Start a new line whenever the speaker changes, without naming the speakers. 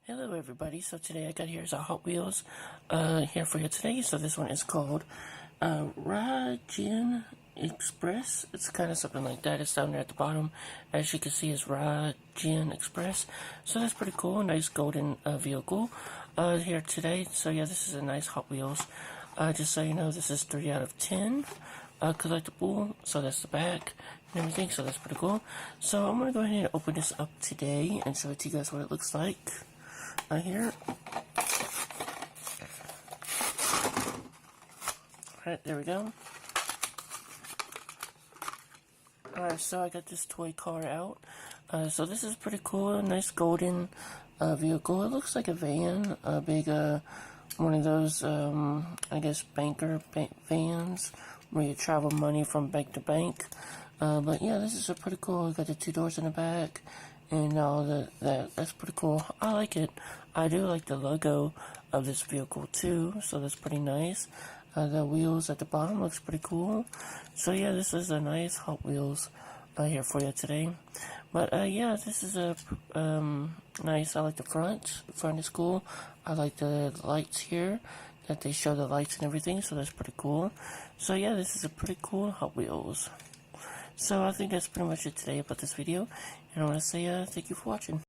Hello everybody, so today I got here's a Hot Wheels here for you today. So this one is called Raijin Express. It's kind of something like that. It's down there at the bottom. As you can see, it's Raijin Express. So that's pretty cool. Nice golden vehicle here today. So yeah, this is a nice Hot Wheels. Just so you know, this is 3 out of 10 collectible. So that's the back and everything. So that's pretty cool. So I'm gonna go ahead and open this up today and show it to you guys what it looks like. Here. Alright, there we go. Alright, so I got this toy car out. So this is pretty cool. Nice golden vehicle. It looks like a van. A big, one of those, I guess, banker vans where you travel money from bank to bank. But yeah, this is a pretty cool. Got the 2 doors in the back. And all that's pretty cool. I like it. I do like the logo of this vehicle too, so that's pretty nice. The wheels at the bottom looks pretty cool. So yeah, this is a nice Hot Wheels here for you today. But yeah, this is a nice. I like the front. The front is cool. I like the lights here that they show the lights and everything, so that's pretty cool. So yeah, this is a pretty cool Hot Wheels. So I think that's pretty much it today about this video. And I want to say thank you for watching.